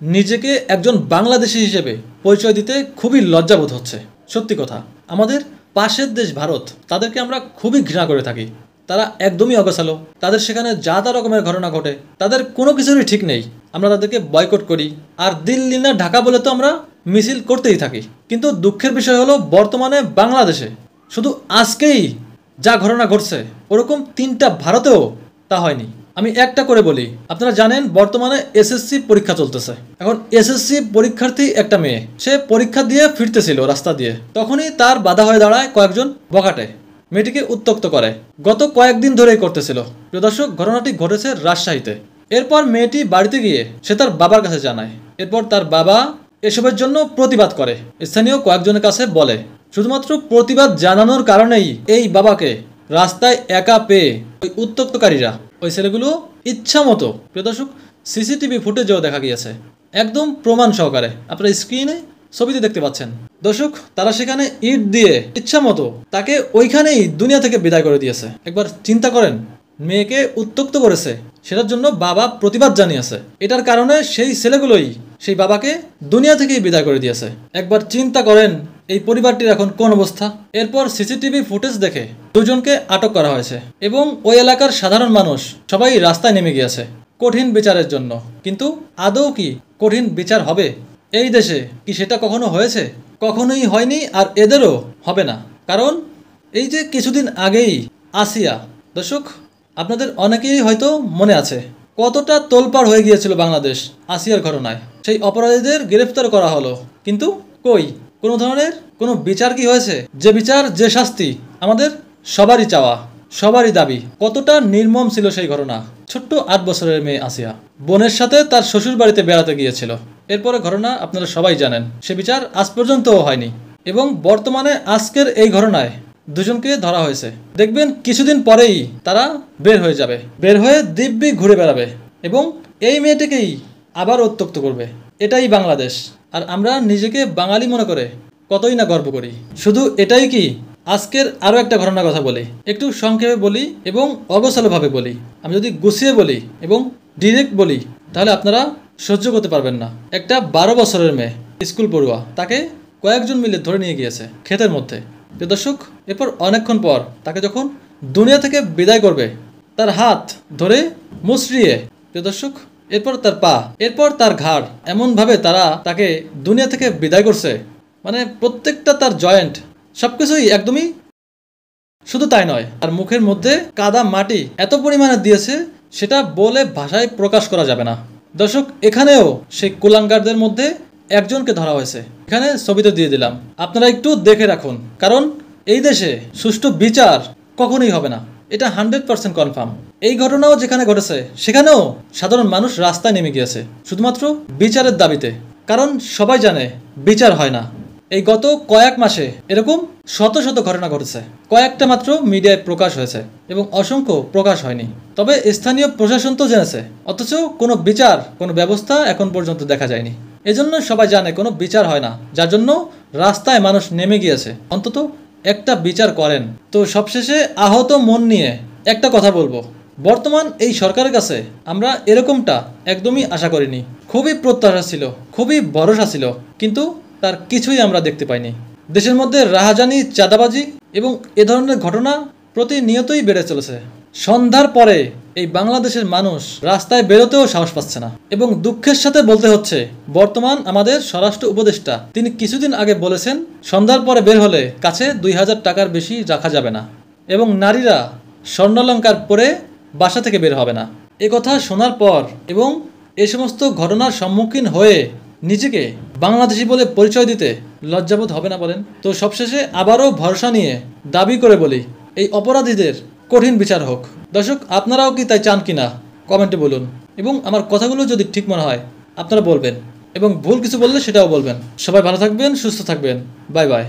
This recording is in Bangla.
নিজেকে একজন বাংলাদেশী হিসেবে পরিচয় দিতে খুবই লজ্জাবোধ হচ্ছে। সত্যি কথা, আমাদের পাশের দেশ ভারত, তাদেরকে আমরা খুবই ঘৃণা করে থাকি। তারা একদমই অগোছালো, তাদের সেখানে যা তা রকমের ঘটনা ঘটে, তাদের কোনো কিছুরই ঠিক নেই। আমরা তাদেরকে বয়কট করি, আর দিল্লি না ঢাকা বলে তো আমরা মিছিল করতেই থাকি। কিন্তু দুঃখের বিষয় হলো, বর্তমানে বাংলাদেশে শুধু আজকেই যা ঘটনা ঘটছে, ওরকম 3টা ভারতেও তা হয়নি। আমি একটা করে বলি, আপনারা জানেন বর্তমানে এসএসসি পরীক্ষা চলতেছে। এখন এসএসসি পরীক্ষার্থী একটা মেয়ে, সে পরীক্ষা দিয়ে ফিরতেছিল রাস্তা দিয়ে, তখনই তার বাধা হয়ে দাঁড়ায় কয়েকজন বখাটে, মেয়েটিকে উত্ত্যক্ত করে। গত কয়েকদিন ধরেই করতেছিল। প্রিয় দর্শক, ঘটনাটি ঘটেছে রাজশাহীতে। এরপর মেয়েটি বাড়িতে গিয়ে সে তার বাবার কাছে জানায়। এরপর তার বাবা এসবের জন্য প্রতিবাদ করে, স্থানীয় কয়েকজনের কাছে বলে। শুধুমাত্র প্রতিবাদ জানানোর কারণেই এই বাবাকে রাস্তায় একা পেয়ে ওই উত্ত্যক্তকারীরা, ওই ছেলেগুলো ইচ্ছা মতো, প্রিয় দর্শক, সিসিটিভি ফুটেজেও দেখা গিয়েছে, একদম প্রমাণ সহকারে আপনারা স্ক্রিনে ছবিতে দেখতে পাচ্ছেন। দর্শক, তারা সেখানে ইট দিয়ে ইচ্ছা মতো তাকে ওইখানেই দুনিয়া থেকে বিদায় করে দিয়েছে। একবার চিন্তা করেন, মেয়েকে উত্ত্যক্ত করেছে, সেটার জন্য বাবা প্রতিবাদ জানিয়েছে। এটার কারণে সেই ছেলেগুলোই সেই বাবাকে দুনিয়া থেকেই বিদায় করে দিয়েছে। একবার চিন্তা করেন এই পরিবারটির এখন কোন অবস্থা। এরপর সিসিটিভি ফুটেজ দেখে দুজনকে আটক করা হয়েছে এবং ওই এলাকার সাধারণ মানুষ সবাই রাস্তায় নেমে গিয়েছে কঠিন বিচারের জন্য। কিন্তু আদৌ কি কঠিন বিচার হবে এই দেশে? কি সেটা কখনো হয়েছে? কখনোই হয়নি, আর এদেরও হবে না। কারণ এই যে কিছুদিন আগেই আসিয়া, দর্শক আপনাদের অনেকেই হয়তো মনে আছে কতটা তোলপাড় হয়ে গিয়েছিল বাংলাদেশ আসিয়ার ঘটনায়। সেই অপরাধীদের গ্রেফতার করা হলো, কিন্তু কই কোনো ধরনের কোনো বিচার কি হয়েছে? যে বিচার, যে শাস্তি আমাদের সবারই চাওয়া, সবারই দাবি। কতটা নির্মম ছিল সেই ঘটনা। ছোট্ট 8 বছরের মেয়ে আসিয়া বোনের সাথে তার শ্বশুর বাড়িতে বেড়াতে গিয়েছিল। এরপরে ঘটনা আপনারা সবাই জানেন, সে বিচার আজ পর্যন্তও হয়নি। এবং বর্তমানে আজকের এই ঘটনায় দুজনকে ধরা হয়েছে। দেখবেন কিছুদিন পরেই তারা বের হয়ে যাবে, বের হয়ে দিব্যি ঘুরে বেড়াবে এবং এই মেয়েটিকেই আবার উত্ত্যক্ত করবে। এটাই বাংলাদেশ। আর আমরা নিজেকে বাঙালি মনে করে কতই না গর্ব করি। শুধু এটাই কি? আজকের আরও একটা ঘটনার কথা বলি, একটু সংক্ষেপে বলি এবং অগোছালোভাবে বলি। আমি যদি গুছিয়ে বলি এবং ডিরেক্ট বলি তাহলে আপনারা সহ্য করতে পারবেন না। একটা 12 বছরের মেয়ে, স্কুল পড়ুয়া, তাকে কয়েকজন মিলে ধরে নিয়ে গিয়েছে ক্ষেতের মধ্যে। প্রিয় দর্শক, এরপর অনেকক্ষণ পর তাকে যখন দুনিয়া থেকে বিদায় করবে, তার হাত ধরে মুচড়িয়ে, প্রিয় দর্শক, এরপর তার পা, এরপর তার ঘাড়, এমনভাবে তারা তাকে দুনিয়া থেকে বিদায় করছে, মানে প্রত্যেকটা তার জয়েন্ট সবকিছুই একদমই। শুধু তাই নয়, তার মুখের মধ্যে কাদা মাটি এত পরিমাণে দিয়েছে, সেটা বলে ভাষায় প্রকাশ করা যাবে না। দর্শক, এখানেও সেই কুলাঙ্গারদের মধ্যে একজনকে ধরা হয়েছে। এখানে ছবিতে দিয়ে দিলাম, আপনারা একটু দেখে রাখুন। কারণ এই দেশে সুষ্ঠু বিচার কখনোই হবে না, এটা 100% কনফার্ম। এই ঘটনাও যেখানে ঘটেছে সেখানেও সাধারণ মানুষ রাস্তায় নেমে গিয়েছে শুধুমাত্র বিচারের দাবিতে। কারণ সবাই জানে বিচার হয় না। এই গত কয়েক মাসে এরকম শত শত ঘটনা ঘটেছে, কয়েকটা মাত্র মিডিয়ায় প্রকাশ হয়েছে এবং অসংখ্য প্রকাশ হয়নি। তবে স্থানীয় প্রশাসন তো জেনেছে, অথচ কোনো বিচার, কোনো ব্যবস্থা এখন পর্যন্ত দেখা যায়নি। এজন্য সবাই জানে কোনো বিচার হয় না, যার জন্য রাস্তায় মানুষ নেমে গিয়েছে। অন্তত একটা বিচার করেন। তো সবশেষে আহত মন নিয়ে একটা কথা বলবো, বর্তমান এই সরকারের কাছে আমরা এরকমটা একদমই আশা করিনি। খুবই প্রত্যাশা ছিল, খুবই ভরসা ছিল, কিন্তু তার কিছুই আমরা দেখতে পাইনি। দেশের মধ্যে রাহাজানি, চাঁদাবাজি এবং এ ধরনের ঘটনা প্রতিনিয়তই বেড়ে চলেছে। সন্ধ্যার পরে এই বাংলাদেশের মানুষ রাস্তায় বেরোতেও সাহস পাচ্ছে না। এবং দুঃখের সাথে বলতে হচ্ছে, বর্তমান আমাদের স্বরাষ্ট্র উপদেষ্টা, তিনি কিছুদিন আগে বলেছেন সন্ধ্যার পরে বের হলে কাছে 2000 টাকার বেশি রাখা যাবে না এবং নারীরা স্বর্ণালঙ্কার পরে বাসা থেকে বের হবে না। এ কথা শোনার পর এবং এ সমস্ত ঘটনার সম্মুখীন হয়ে নিজেকে বাংলাদেশি বলে পরিচয় দিতে লজ্জাবোধ হবে না বলেন? তো সবশেষে আবারও ভরসা নিয়ে দাবি করে বলি, এই অপরাধীদের কঠিন বিচার হোক। দর্শক, আপনারাও কি তাই চান কিনা কমেন্টে বলুন এবং আমার কথাগুলো যদি ঠিক মনে হয় আপনারা বলবেন এবং ভুল কিছু বললে সেটাও বলবেন। সবাই ভালো থাকবেন, সুস্থ থাকবেন। Bye bye.